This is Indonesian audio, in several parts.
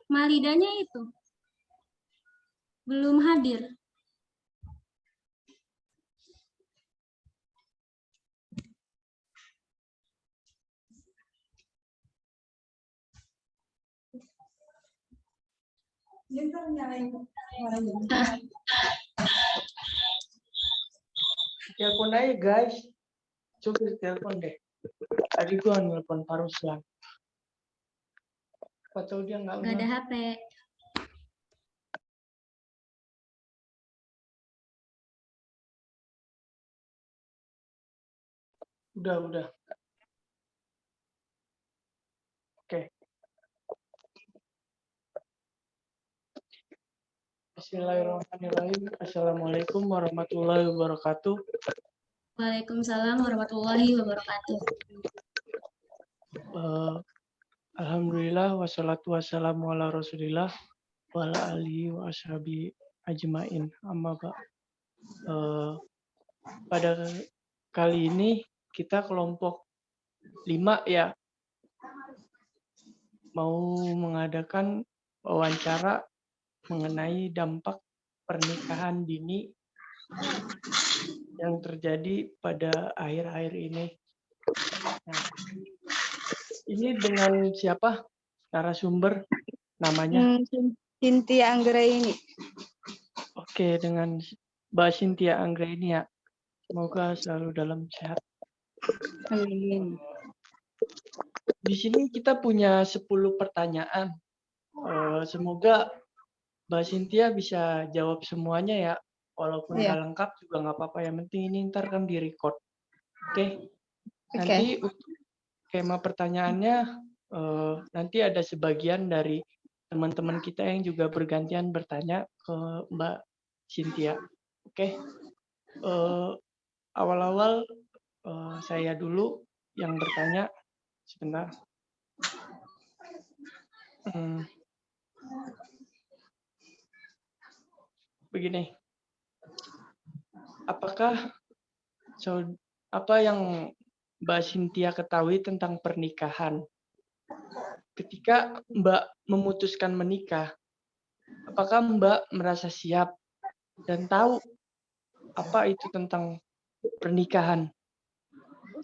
Malidanya itu belum hadir. Telepon aja guys. Coba telepon deh. Tadi gua nelpon Pak Ruslan. Atau dia nggak ada HP. Udah. Oke. Bismillahirrahmanirrahim. Assalamualaikum warahmatullahi wabarakatuh. Waalaikumsalam warahmatullahi wabarakatuh. Alhamdulillah wassalatu wassalamu ala Rasulillah wa ala alihi wa ashabi ajmain. Amma ba. Pada kali ini kita kelompok 5 ya mau mengadakan wawancara mengenai dampak pernikahan dini yang terjadi pada akhir-akhir ini. Nah, ini dengan siapa narasumber namanya? Cynthia Anggraini. Oke, dengan Mbak Cynthia Anggraini ya. Semoga selalu dalam sehat. Amin. Di sini kita punya 10 pertanyaan. Semoga Mbak Cynthia bisa jawab semuanya ya. Walaupun nggak lengkap juga nggak apa-apa. Yang penting ini ntar kan di-record. Oke. Nanti untuk skema pertanyaannya nanti ada sebagian dari teman-teman kita yang juga bergantian bertanya ke Mbak Cynthia. Oke. Awal-awal saya dulu yang bertanya. Sebentar. Begini. Apakah apa yang Mbak Cynthia ketahui tentang pernikahan? Ketika Mbak memutuskan menikah, apakah Mbak merasa siap dan tahu apa itu tentang pernikahan?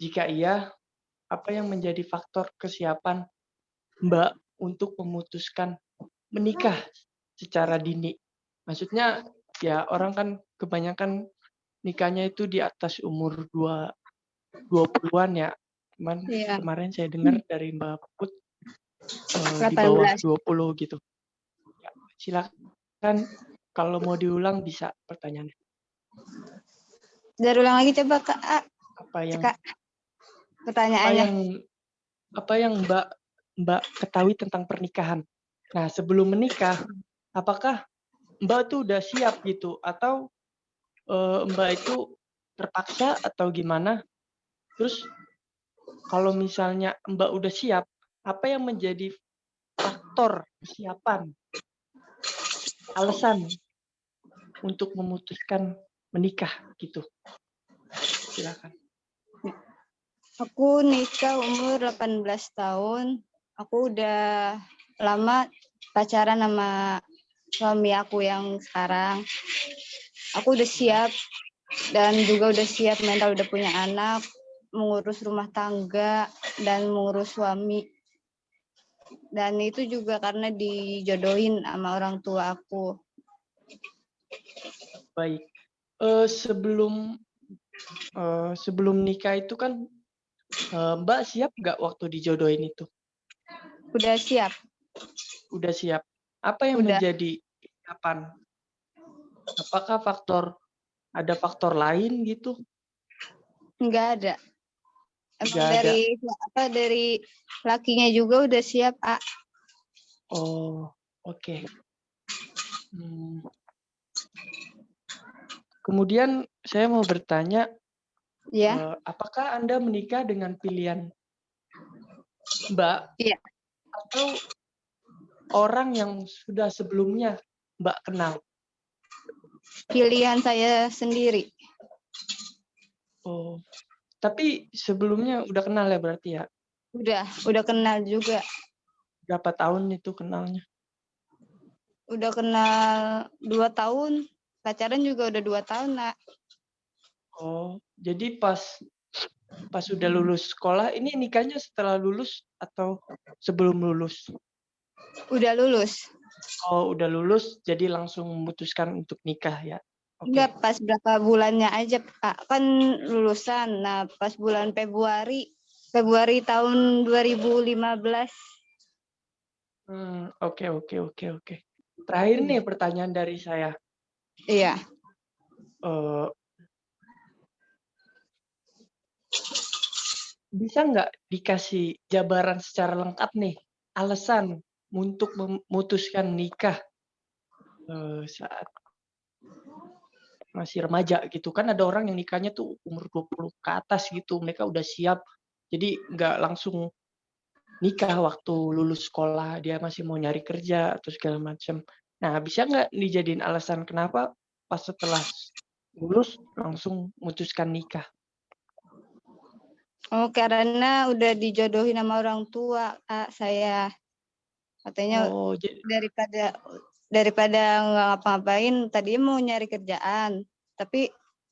Jika iya, apa yang menjadi faktor kesiapan Mbak untuk memutuskan menikah secara dini? Maksudnya ya orang kan kebanyakan nikahnya itu di atas umur 20-an ya. Cuman kemarin saya dengar dari Mbak Put di bawah 20 gitu. Ya, silakan kalau mau diulang bisa pertanyaannya. Dari ulang lagi coba Kak. Pertanyaannya. Apa yang Mbak ketahui tentang pernikahan? Nah, sebelum menikah, apakah Mbak tuh udah siap gitu atau Mbak itu terpaksa atau gimana? Terus kalau misalnya Mbak udah siap, apa yang menjadi faktor kesiapan, alasan untuk memutuskan menikah gitu? Silakan. Aku nikah umur 18 tahun. Aku udah lama pacaran sama suami aku yang sekarang. Aku udah siap dan juga udah siap mental, udah punya anak, mengurus rumah tangga dan mengurus suami. Dan itu juga karena dijodohin sama orang tua aku. Baik. Sebelum nikah itu kan Mbak siap nggak waktu dijodohin itu? Udah siap. Udah siap. Apa yang menjadi kapan? Apakah ada faktor lain gitu? Enggak ada. Emang Nggak ada. dari lakinya juga udah siap, A. Oh, oke. Kemudian saya mau bertanya, apakah Anda menikah dengan pilihan Mbak? Iya. Atau orang yang sudah sebelumnya Mbak kenal? Pilihan saya sendiri. Oh, tapi sebelumnya udah kenal ya berarti ya? Udah kenal juga. berapa tahun itu kenalnya? Udah kenal 2 tahun. Pacaran juga udah 2 tahun, Nak. Oh, jadi pas udah lulus sekolah, ini nikahnya setelah lulus atau sebelum lulus? Udah lulus. Oh, udah lulus, jadi langsung memutuskan untuk nikah ya? Oke. Enggak, pas berapa bulannya aja, Kak. Kan lulusan. Nah, pas bulan Februari tahun 2015. Oke. Terakhir nih pertanyaan dari saya. Iya. Eh, bisa nggak dikasih jabaran secara lengkap nih, alasan untuk memutuskan nikah saat masih remaja gitu? Kan ada orang yang nikahnya tuh umur 20 ke atas gitu, mereka udah siap. Jadi nggak langsung nikah waktu lulus sekolah, dia masih mau nyari kerja atau segala macam. Nah, bisa nggak dijadiin alasan kenapa pas setelah lulus langsung memutuskan nikah? Oh, karena udah dijodohin sama orang tua, Kak, saya. Katanya Oh, daripada nggak ngapa-ngapain, tadinya mau nyari kerjaan. Tapi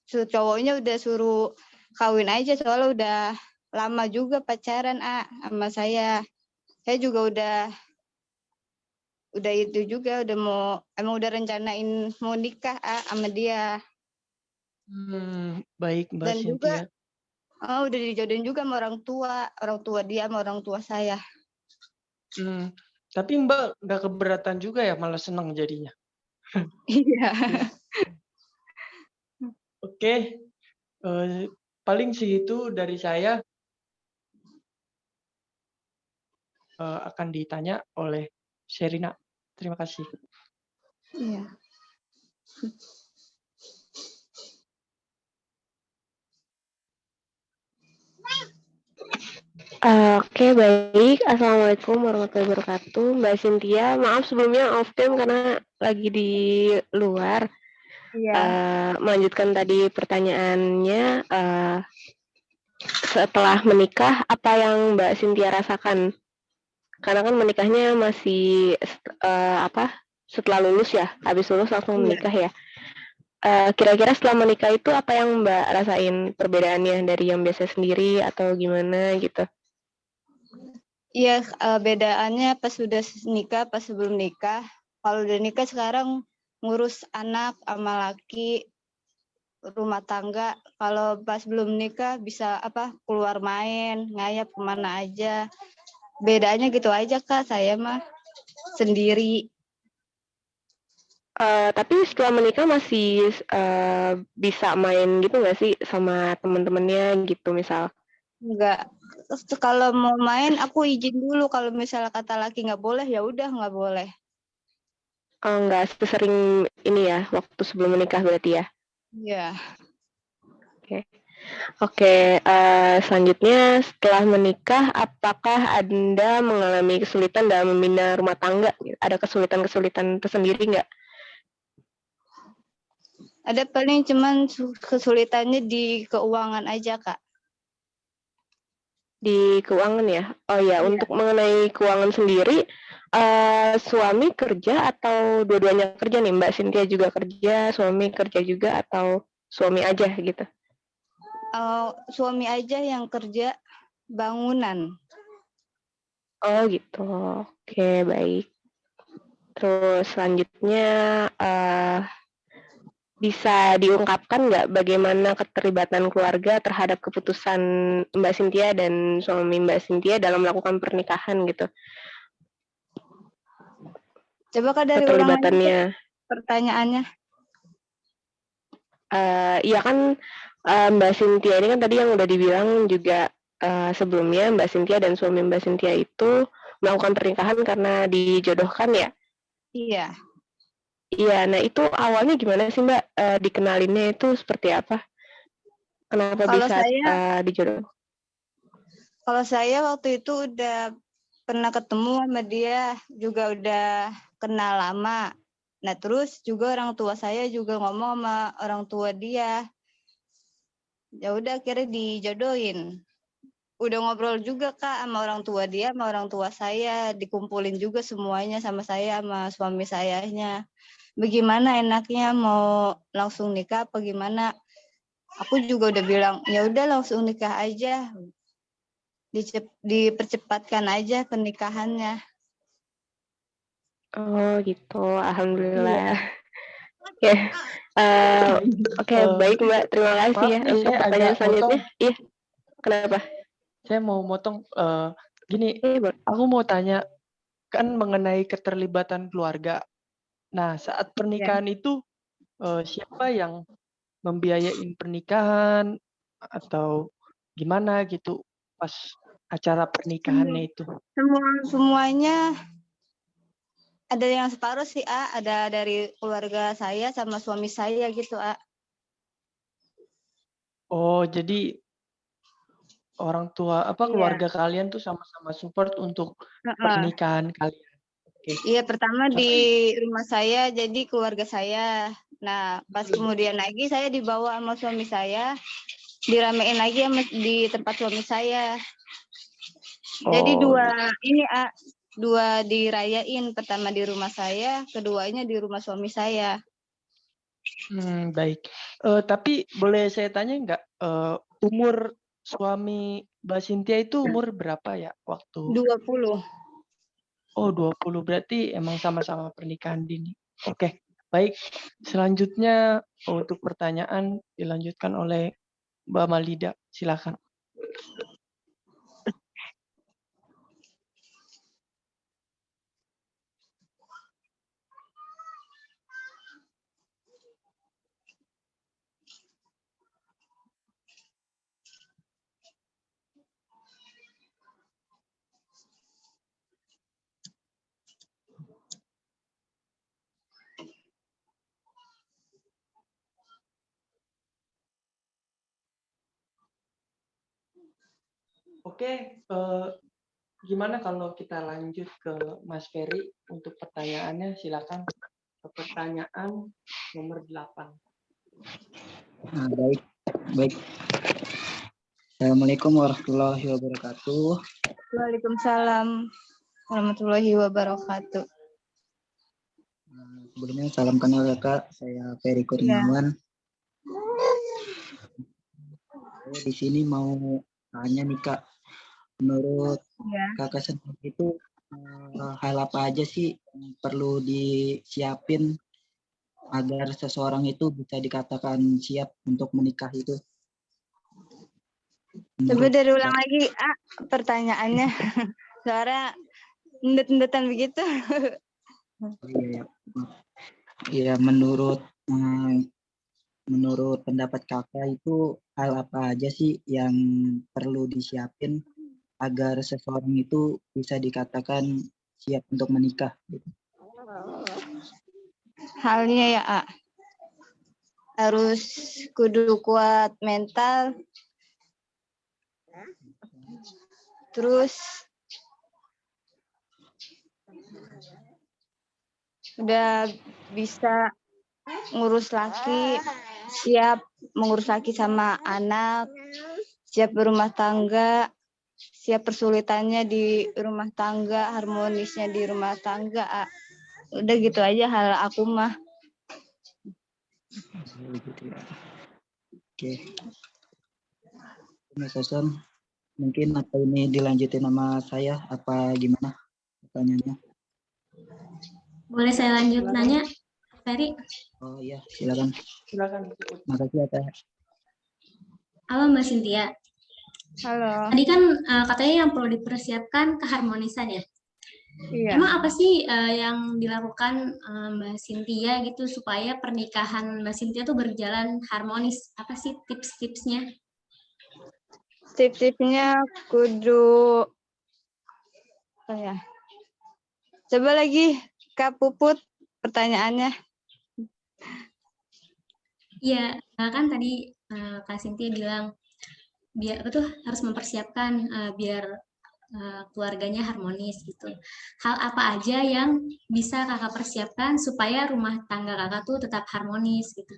cowoknya udah suruh kawin aja, soalnya udah lama juga pacaran, sama saya. Saya juga udah itu juga, emang udah rencanain mau nikah, sama dia. baik Mbak Dan juga Cynthia. udah dijodohin juga sama orang tua dia sama orang tua saya. Tapi Mbak nggak keberatan juga ya, malah senang jadinya? Iya. Oke, paling segitu dari saya, akan ditanya oleh Sherina. Terima kasih. Iya. Oke, baik. Assalamualaikum warahmatullahi wabarakatuh. Mbak Cynthia, maaf sebelumnya off cam karena lagi di luar. Iya. Melanjutkan tadi pertanyaannya, setelah menikah, apa yang Mbak Cynthia rasakan? Karena kan menikahnya masih setelah lulus ya, habis lulus langsung menikah ya. Kira-kira setelah menikah itu apa yang Mbak rasain perbedaannya dari yang biasa sendiri atau gimana gitu? Iya, bedaannya pas sudah nikah, pas sebelum nikah. Kalau udah nikah sekarang ngurus anak sama laki, rumah tangga. Kalau pas belum nikah bisa keluar main, ngayap kemana aja. Bedanya gitu aja, Kak, saya mah sendiri. Tapi setelah menikah masih bisa main gitu nggak sih sama teman-temannya gitu misal? Enggak. Kalau mau main aku izin dulu, kalau misalnya kata laki nggak boleh, ya udah nggak boleh. Nggak sesering ini ya waktu sebelum menikah berarti ya? Iya. Oke, selanjutnya setelah menikah, apakah Anda mengalami kesulitan dalam membina rumah tangga? Ada kesulitan-kesulitan tersendiri nggak? Ada paling cuman kesulitannya di keuangan aja, Kak. Di keuangan ya? Oh ya, Iya. untuk mengenai keuangan sendiri, suami kerja atau dua-duanya kerja nih? Mbak Cynthia juga kerja, suami kerja juga atau suami aja gitu? Suami aja yang kerja bangunan. Oh gitu, oke baik. Terus selanjutnya bisa diungkapkan nggak bagaimana keterlibatan keluarga terhadap keputusan Mbak Cynthia dan suami Mbak Cynthia dalam melakukan pernikahan gitu? Coba Kak dari ulang lagi pertanyaannya. Iya kan Mbak Cynthia ini kan tadi yang udah dibilang juga sebelumnya Mbak Cynthia dan suami Mbak Cynthia itu melakukan pernikahan karena dijodohkan ya? Iya. Iya, nah itu awalnya gimana sih Mbak? Dikenalinnya itu seperti apa? Kenapa Kalau bisa saya dijodoh? Kalau saya waktu itu udah pernah ketemu sama dia, juga udah kenal lama. Nah, terus juga orang tua saya juga ngomong sama orang tua dia. Ya udah akhirnya dijodohin. udah ngobrol juga Kak sama orang tua dia, sama orang tua saya, dikumpulin juga semuanya sama saya sama suami sayanya. Bagaimana enaknya mau langsung nikah apa gimana? Aku juga udah bilang, ya udah langsung nikah aja. Dipercepatkan aja pernikahannya. Oh gitu, Iya. alhamdulillah. Oke, oke, Eh, baik Mbak, terima kasih maaf ya nih, untuk saya pertanyaan agak motong. selanjutnya. Iya, kenapa? Saya mau motong. Gini, Iya, Bang. aku mau tanya kan mengenai keterlibatan keluarga. Nah, saat pernikahan itu siapa yang membiayain pernikahan atau gimana gitu pas acara pernikahannya itu? Semuanya ada yang separuh sih, ada dari keluarga saya sama suami saya gitu, Oh, jadi orang tua Iya. keluarga kalian tuh sama-sama support untuk pernikahan kalian. Oke. Iya, pertama di Tapi rumah saya jadi keluarga saya. Nah, pas kemudian lagi saya dibawa sama suami saya, diramein lagi di tempat suami saya. Jadi dua dirayain, pertama di rumah saya, keduanya di rumah suami saya. baik. Tapi boleh saya tanya nggak, umur suami Mbak Cynthia itu umur berapa ya waktu? 20. Oh 20, berarti emang sama-sama pernikahan dini. Oke, baik. Selanjutnya untuk pertanyaan dilanjutkan oleh Mbak Malida, silakan. Oke, gimana kalau kita lanjut ke Mas Ferry untuk pertanyaannya, silakan ke pertanyaan nomor 8. Nah, baik. Assalamualaikum warahmatullahi wabarakatuh. Waalaikumsalam warahmatullahi wabarakatuh. Sebelumnya salam kenal ya Kak, saya Ferry Kurniawan. Saya di sini mau tanya nih Kak, menurut Kakak sendiri itu hal apa aja sih yang perlu disiapin agar seseorang itu bisa dikatakan siap untuk menikah itu? Coba dari ulang lagi, pertanyaannya. Suara ndet-ndetan begitu. Iya, menurut pendapat Kakak itu hal apa aja sih yang perlu disiapin agar seseorang itu bisa dikatakan siap untuk menikah? Halnya ya, harus kudu kuat mental, terus udah bisa ngurus laki, siap mengurus laki sama anak, siap berumah tangga, siap persulitannya di rumah tangga, harmonisnya di rumah tangga. Udah gitu aja hal aku mah. Oke. Mas Hasan, mungkin apa ini dilanjutin sama saya apa gimana pertanyaannya? Boleh saya lanjut nanya, Ferry? Oh iya, silakan. Silakan. Makasih ya Kak. Halo Mbak Cynthia. Halo. Tadi kan katanya yang perlu dipersiapkan keharmonisan ya. Iya. Emang apa sih yang dilakukan Mbak Cynthia gitu supaya pernikahan Mbak Cynthia tuh berjalan harmonis? Apa sih tips-tipsnya? Tips-tipsnya kudu coba lagi Kak Puput pertanyaannya. Iya, kan tadi Kak Cynthia bilang biar harus mempersiapkan biar keluarganya harmonis gitu. Hal apa aja yang bisa kakak persiapkan supaya rumah tangga kakak tuh tetap harmonis gitu?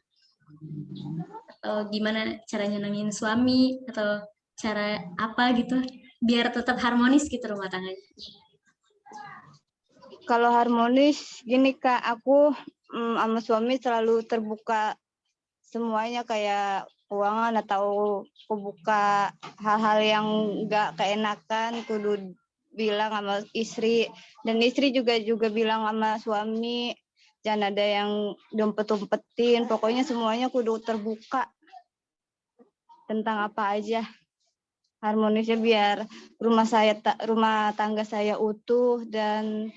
Atau gimana cara nyenengin suami atau cara apa gitu biar tetap harmonis gitu rumah tangganya? Kalau harmonis gini Kak, aku sama suami selalu terbuka semuanya kayak keuangan atau kebuka hal-hal yang nggak keenakan kudu bilang sama istri, dan istri juga bilang sama suami jangan ada yang dompet-dompetin, pokoknya semuanya kudu terbuka tentang apa aja, harmonisnya biar rumah tangga saya utuh dan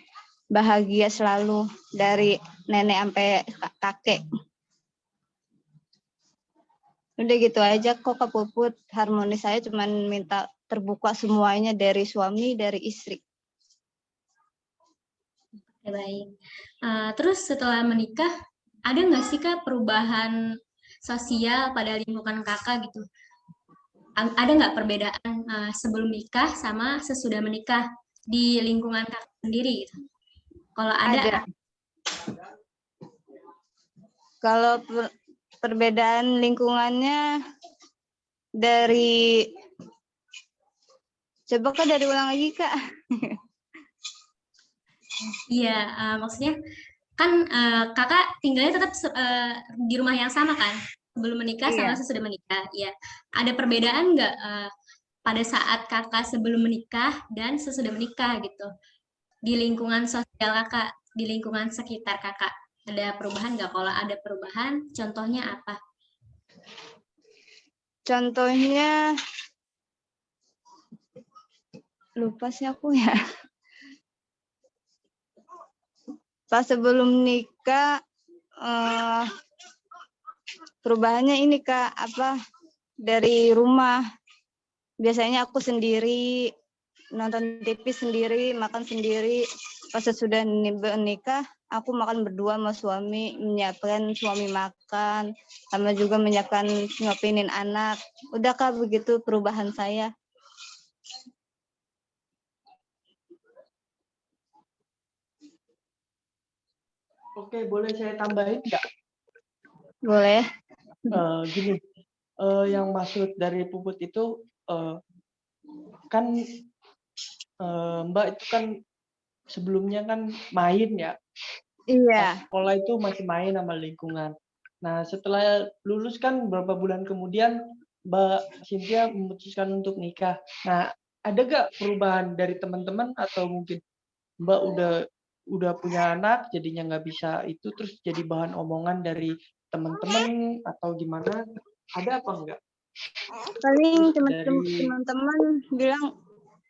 bahagia selalu dari nenek sampai kakek. Udah gitu aja kok Kak Puput, harmonis saya cuman minta terbuka semuanya dari suami, dari istri. Oke, baik. Terus setelah menikah, ada nggak sih Kak perubahan sosial pada lingkungan kakak gitu? Ada nggak perbedaan sebelum nikah sama sesudah menikah di lingkungan kakak sendiri gitu? Kalau ada. Kalau perbedaan lingkungannya dari, coba Kak dari ulang lagi Kak. Iya, maksudnya kan kakak tinggalnya tetap di rumah yang sama kan? Sebelum menikah sama sesudah menikah. Iya. Ada perbedaan nggak pada saat kakak sebelum menikah dan sesudah menikah gitu? Di lingkungan sosial kakak, di lingkungan sekitar kakak. Ada perubahan nggak? Kalau ada perubahan, contohnya apa? Contohnya, lupa sih aku ya. Pas sebelum nikah, perubahannya ini Kak, dari rumah. Biasanya aku sendiri, nonton TV sendiri, makan sendiri. Pas sudah menikah, aku makan berdua sama suami, menyiapkan suami makan, sama juga menyiapkan ngopinin anak. Udah Kak, begitu perubahan saya. Oke, boleh saya tambahin nggak? Boleh. Gini, yang maksud dari Puput itu kan Mbak itu kan sebelumnya kan main ya. Iya. Pas sekolah itu masih main sama lingkungan. Nah, setelah lulus kan beberapa bulan kemudian Mbak Cynthia memutuskan untuk nikah. Nah, ada gak perubahan dari teman-teman atau mungkin Mbak udah punya anak jadinya nggak bisa itu terus jadi bahan omongan dari teman-teman atau gimana? Ada apa enggak? Paling Dari teman-teman bilang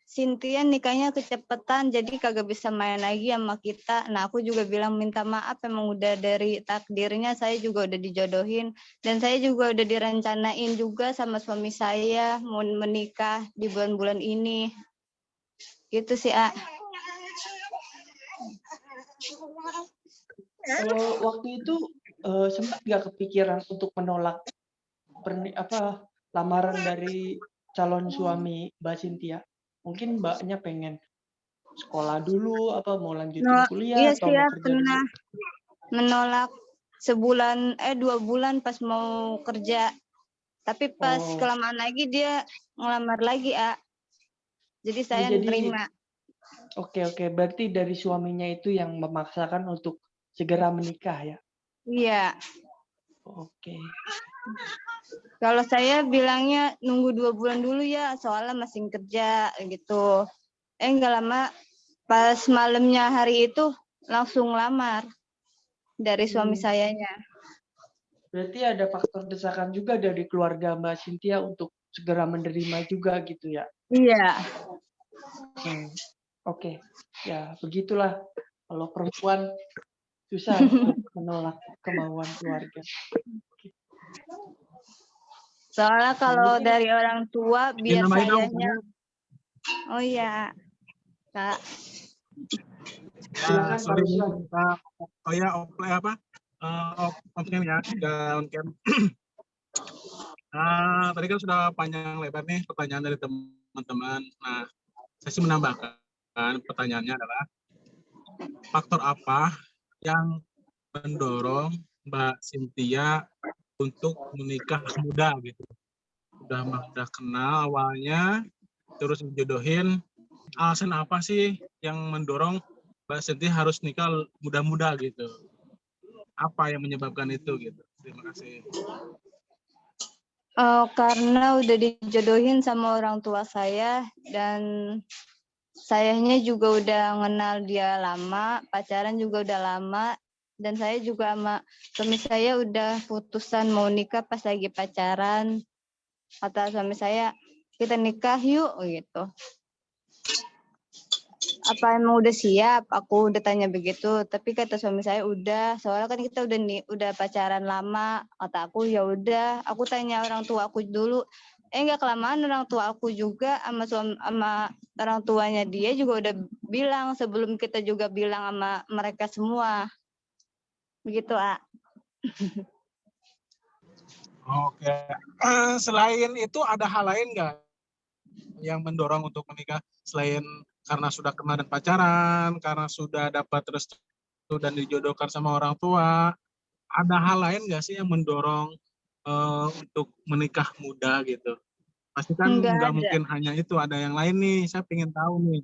Cynthia nikahnya kecepatan jadi kagak bisa main lagi sama kita. Nah aku juga bilang minta maaf, emang udah dari takdirnya, saya juga udah dijodohin dan saya juga udah direncanain juga sama suami saya mau menikah di bulan-bulan ini. Gitu sih, A. Waktu itu sempat nggak kepikiran untuk menolak lamaran dari calon suami Mbak Cynthia? Mungkin Mbaknya pengen sekolah dulu, apa mau lanjutin kuliah Iya atau sih mau ya, kerja pernah dulu? menolak 2 bulan pas mau kerja. Tapi pas kelamaan lagi dia ngelamar lagi, A. Jadi saya nerima. Oke, berarti dari suaminya itu yang memaksakan untuk segera menikah ya? Iya. Oke. Kalau saya bilangnya nunggu 2 bulan dulu ya, soalnya masih kerja gitu. Nggak lama, pas malamnya hari itu langsung lamar dari suami sayanya. Berarti ada faktor desakan juga dari keluarga Mbak Cynthia untuk segera menerima juga gitu ya? Iya. Oke. Ya begitulah kalau perempuan susah untuk menolak kemauan keluarga. Soalnya kalau dari orang tua biar sayanya. Oh iya, Kak. Silakan Pak Ruslan. Oh ya, off cam ya, on cam. Tadi kan sudah panjang lebar nih pertanyaan dari teman-teman. Nah, saya sih menambahkan pertanyaannya adalah faktor apa yang mendorong Mbak Cynthia untuk menikah muda gitu. udah kenal awalnya, terus dijodohin. Alasan apa sih yang mendorong Mbak Sinti harus nikah muda-muda gitu? Apa yang menyebabkan itu gitu? Terima kasih. Karena udah dijodohin sama orang tua saya dan sayanya juga udah kenal dia lama, pacaran juga udah lama, dan saya juga sama suami saya udah putusan mau nikah pas lagi pacaran. Kata suami saya, kita nikah yuk gitu. Apa emang udah siap? Aku udah tanya begitu, tapi kata suami saya udah, soalnya kan kita udah pacaran lama. Kata aku ya udah, aku tanya orang tua aku dulu. Enggak kelamaan, orang tua aku juga sama orang tuanya dia juga udah bilang sebelum kita juga bilang sama mereka semua. Begitu, A. Oke. Selain itu ada hal lain nggak yang mendorong untuk menikah selain karena sudah kenal dan pacaran, karena sudah dapat restu dan dijodohkan sama orang tua? Ada hal lain nggak sih yang mendorong untuk menikah muda gitu? Pasti kan Enggak nggak ada. mungkin hanya itu, ada yang lain nih. Saya pengen tahu nih.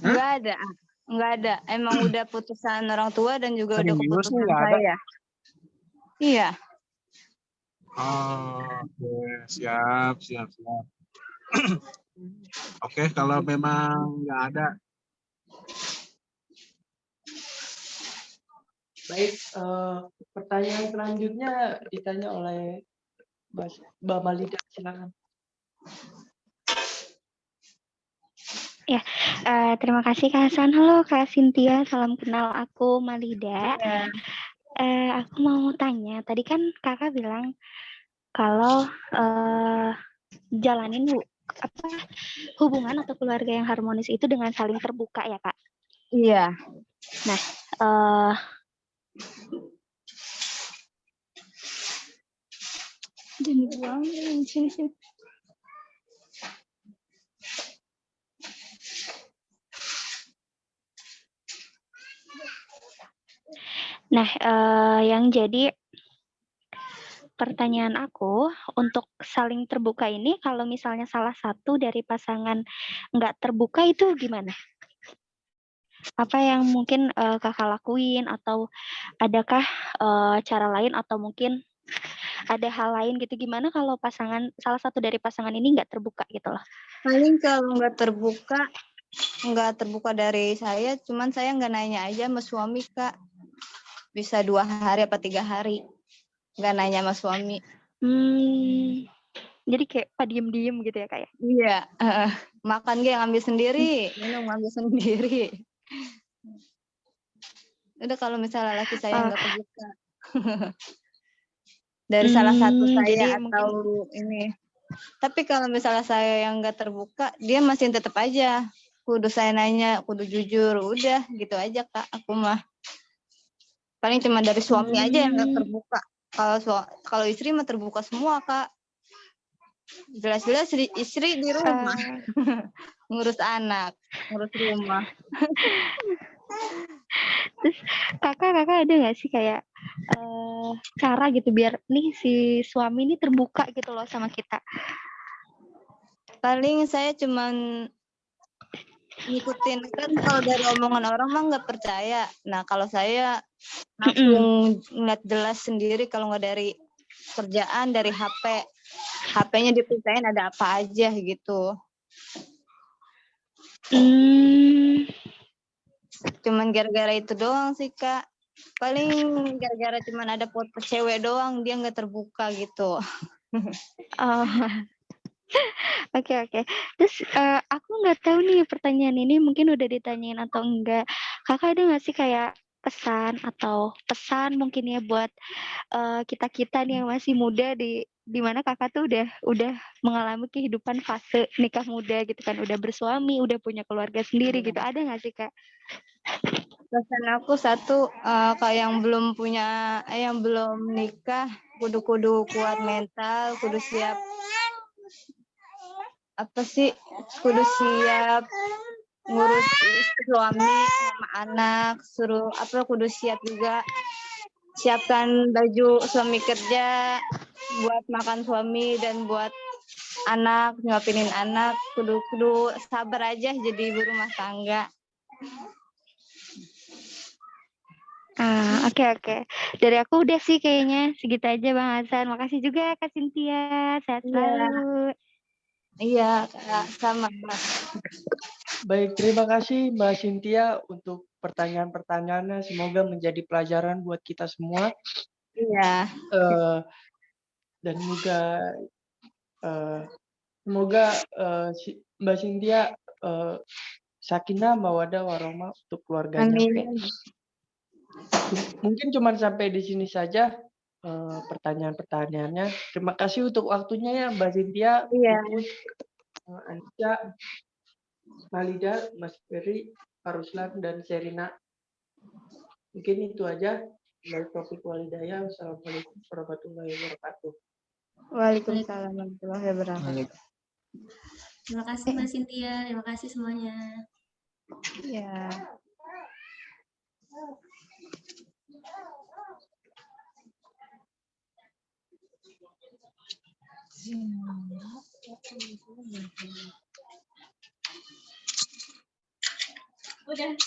Enggak ada, A. Enggak ada. Emang udah putusan orang tua dan juga udah Serius nih keputusan nggak ada? saya. Iya. Oh, oke, siap. Oke, kalau memang nggak ada, Baik, pertanyaan selanjutnya ditanya oleh Mbak Malida, silakan. Terima kasih Kak Hasan. Halo Kak Cynthia, salam kenal. Aku Malida. Aku mau tanya, tadi kan kakak bilang kalau jalanin hubungan atau keluarga yang harmonis itu dengan saling terbuka ya Kak? Iya. Nah, sini. Nah, yang jadi pertanyaan aku untuk saling terbuka ini, kalau misalnya salah satu dari pasangan nggak terbuka itu gimana? Apa yang mungkin kakak lakuin atau adakah cara lain atau mungkin ada hal lain gitu, gimana kalau salah satu dari pasangan ini nggak terbuka gitu loh? Paling kalau nggak terbuka dari saya, cuman saya nggak nanya aja sama suami, Kak. Bisa 2 hari apa 3 hari nggak nanya sama suami. Jadi kayak diem-diem gitu ya Kak ya? Iya. Makan dia ngambil sendiri, minum ngambil sendiri. Udah kalau misalnya laki saya nggak terbuka dari salah satu saya atau ini. Tapi kalau misalnya saya yang nggak terbuka, dia masih tetap aja. Kudu saya nanya, kudu jujur. Udah gitu aja Kak, aku mah. Paling cuma dari suami aja yang nggak terbuka. Kalau istri mah terbuka semua Kak. Jelas-jelas istri di rumah. Ngurus anak, ngurus rumah. Terus kakak ada nggak sih kayak cara gitu biar nih si suami ini terbuka gitu loh sama kita? Paling saya cuman ngikutin, kan kalau dari omongan orang mah nggak percaya. Nah kalau saya langsung ngeliat jelas sendiri, kalau nggak dari kerjaan, dari HP-nya dipercayain ada apa aja gitu. Cuman gara-gara itu doang sih Kak. Paling gara-gara cuman ada foto cewek doang, dia nggak terbuka gitu. Oke. Terus aku nggak tahu nih, pertanyaan ini mungkin udah ditanyain atau enggak. Kakak ada nggak sih kayak pesan mungkin ya buat kita nih yang masih muda, di mana kakak tuh udah mengalami kehidupan fase nikah muda gitu kan, udah bersuami, udah punya keluarga sendiri gitu. Ada nggak sih Kak? Pesan aku satu, kayak yang belum nikah, kudu kuat mental, kudu siap ngurus suami sama anak, kudu siap juga siapkan baju suami kerja buat makan suami dan buat anak, nyuapinin anak, kudu sabar aja jadi ibu rumah tangga. Oke. Dari aku udah sih kayaknya segitu aja Bang Hasan. Makasih juga Kak Cynthia. Sehat selalu. Iya, Kak, sama. Baik, terima kasih Mbak Cynthia untuk pertanyaan-pertanyaannya. Semoga menjadi pelajaran buat kita semua. Iya. Dan juga semoga Mbak Cynthia sakinah mawaddah warahmah untuk keluarganya. Amin. Mungkin cuma sampai di sini saja pertanyaan-pertanyaannya. Terima kasih untuk waktunya ya Mbak Cynthia, Iya. Puput, Anissa, Malida, Mas Ferry, Ruslan, dan Serina. Mungkin itu aja dari topik walidaya. Wassalamualaikum warahmatullahi wabarakatuh. Waalaikumsalam warahmatullahi wabarakatuh. Terima kasih Mbak Cynthia, terima kasih semuanya. Iya. Udah.